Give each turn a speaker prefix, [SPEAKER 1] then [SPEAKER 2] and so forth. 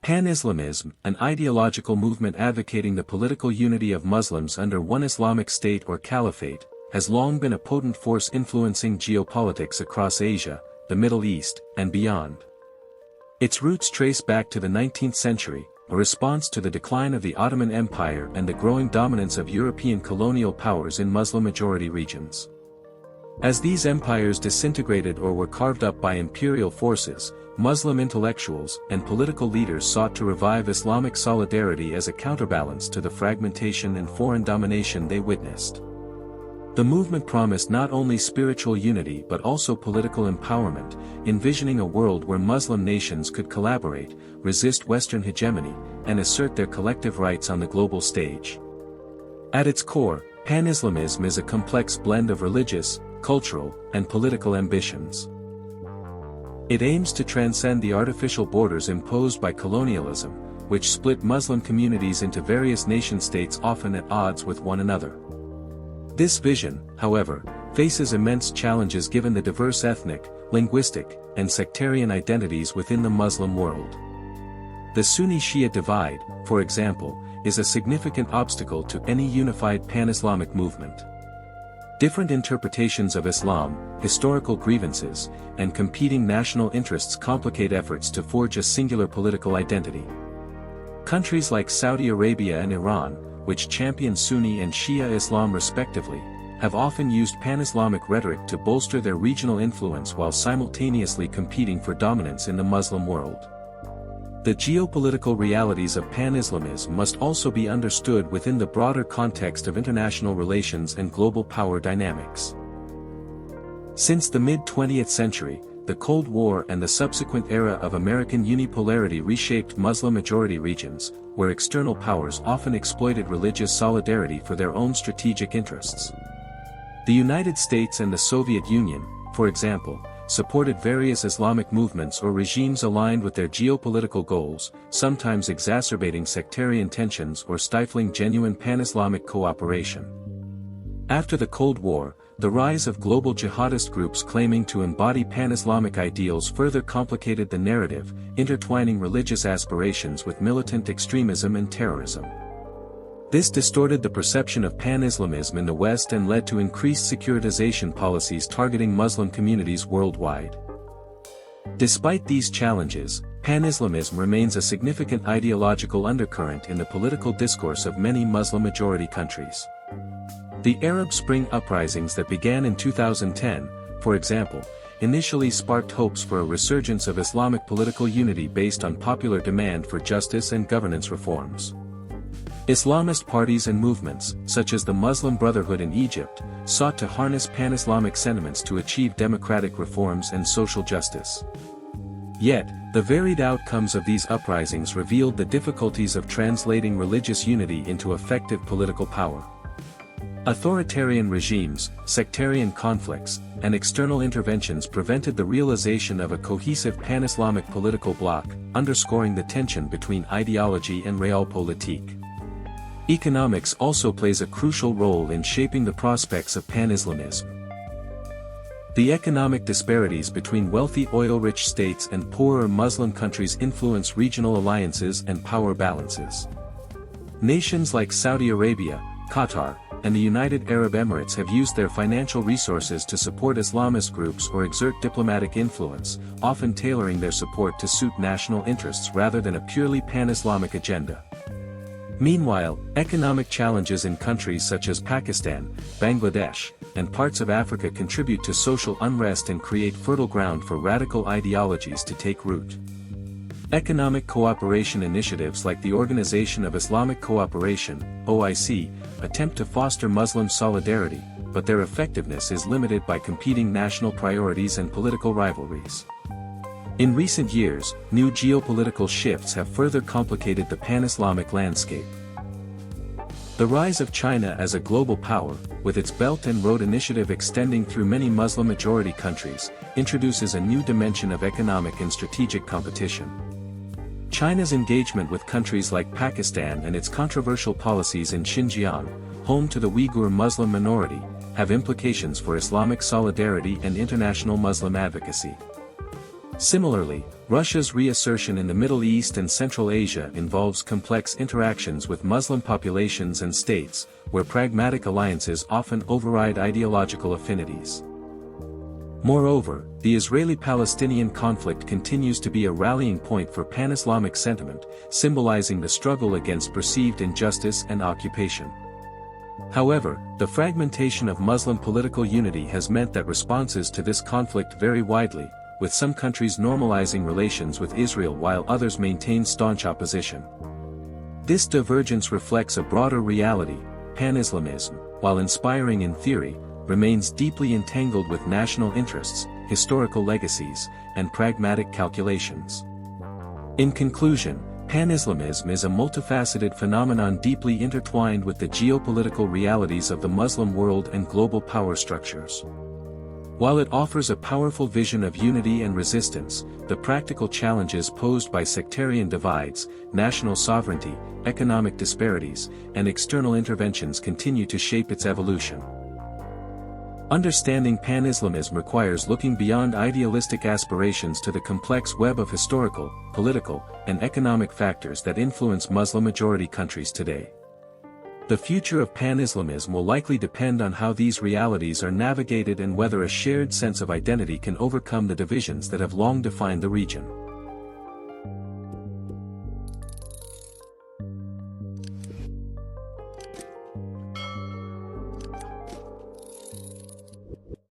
[SPEAKER 1] Pan-Islamism, an ideological movement advocating the political unity of Muslims under one Islamic state or Caliphate, has long been a potent force influencing geopolitics across Asia, the Middle East, and beyond. Its roots trace back to the 19th century, a response to the decline of the Ottoman Empire and the growing dominance of European colonial powers in Muslim-majority regions. As these empires disintegrated or were carved up by imperial forces, Muslim intellectuals and political leaders sought to revive Islamic solidarity as a counterbalance to the fragmentation and foreign domination they witnessed. The movement promised not only spiritual unity but also political empowerment, envisioning a world where Muslim nations could collaborate, resist Western hegemony, and assert their collective rights on the global stage. At its core, Pan-Islamism is a complex blend of religious, cultural, and political ambitions. It aims to transcend the artificial borders imposed by colonialism, which split Muslim communities into various nation-states often at odds with one another. This vision, however, faces immense challenges given the diverse ethnic, linguistic, and sectarian identities within the Muslim world. The Sunni-Shia divide, for example, is a significant obstacle to any unified Pan-Islamic movement. Different interpretations of Islam, historical grievances, and competing national interests complicate efforts to forge a singular political identity. Countries like Saudi Arabia and Iran, which champion Sunni and Shia Islam respectively, have often used Pan-Islamic rhetoric to bolster their regional influence while simultaneously competing for dominance in the Muslim world. The geopolitical realities of Pan-Islamism must also be understood within the broader context of international relations and global power dynamics. Since the mid-20th century, the Cold War and the subsequent era of American unipolarity reshaped Muslim-majority regions, where external powers often exploited religious solidarity for their own strategic interests. The United States and the Soviet Union, for example, supported various Islamic movements or regimes aligned with their geopolitical goals, sometimes exacerbating sectarian tensions or stifling genuine Pan-Islamic cooperation. After the Cold War, the rise of global jihadist groups claiming to embody Pan-Islamic ideals further complicated the narrative, intertwining religious aspirations with militant extremism and terrorism. This distorted the perception of Pan-Islamism in the West and led to increased securitization policies targeting Muslim communities worldwide. Despite these challenges, Pan-Islamism remains a significant ideological undercurrent in the political discourse of many Muslim-majority countries. The Arab Spring uprisings that began in 2010, for example, initially sparked hopes for a resurgence of Islamic political unity based on popular demand for justice and governance reforms. Islamist parties and movements, such as the Muslim Brotherhood in Egypt, sought to harness Pan-Islamic sentiments to achieve democratic reforms and social justice. Yet, the varied outcomes of these uprisings revealed the difficulties of translating religious unity into effective political power. Authoritarian regimes, sectarian conflicts, and external interventions prevented the realization of a cohesive Pan-Islamic political bloc, underscoring the tension between ideology and realpolitik. Economics also plays a crucial role in shaping the prospects of Pan-Islamism. The economic disparities between wealthy oil-rich states and poorer Muslim countries influence regional alliances and power balances. Nations like Saudi Arabia, Qatar, and the United Arab Emirates have used their financial resources to support Islamist groups or exert diplomatic influence, often tailoring their support to suit national interests rather than a purely Pan-Islamic agenda. Meanwhile, economic challenges in countries such as Pakistan, Bangladesh, and parts of Africa contribute to social unrest and create fertile ground for radical ideologies to take root. Economic cooperation initiatives like the Organization of Islamic Cooperation, OIC, attempt to foster Muslim solidarity, but their effectiveness is limited by competing national priorities and political rivalries. In recent years, new geopolitical shifts have further complicated the Pan-Islamic landscape. The rise of China as a global power, with its Belt and Road Initiative extending through many Muslim-majority countries, introduces a new dimension of economic and strategic competition. China's engagement with countries like Pakistan and its controversial policies in Xinjiang, home to the Uyghur Muslim minority, have implications for Islamic solidarity and international Muslim advocacy. Similarly, Russia's reassertion in the Middle East and Central Asia involves complex interactions with Muslim populations and states, where pragmatic alliances often override ideological affinities. Moreover, the Israeli-Palestinian conflict continues to be a rallying point for Pan-Islamic sentiment, symbolizing the struggle against perceived injustice and occupation. However, the fragmentation of Muslim political unity has meant that responses to this conflict vary widely, with some countries normalizing relations with Israel while others maintain staunch opposition. This divergence reflects a broader reality. Pan-Islamism, while inspiring in theory, remains deeply entangled with national interests, historical legacies, and pragmatic calculations. In conclusion, Pan-Islamism is a multifaceted phenomenon deeply intertwined with the geopolitical realities of the Muslim world and global power structures. While it offers a powerful vision of unity and resistance, the practical challenges posed by sectarian divides, national sovereignty, economic disparities, and external interventions continue to shape its evolution. Understanding Pan-Islamism requires looking beyond idealistic aspirations to the complex web of historical, political, and economic factors that influence Muslim-majority countries today. The future of Pan-Islamism will likely depend on how these realities are navigated and whether a shared sense of identity can overcome the divisions that have long defined the region.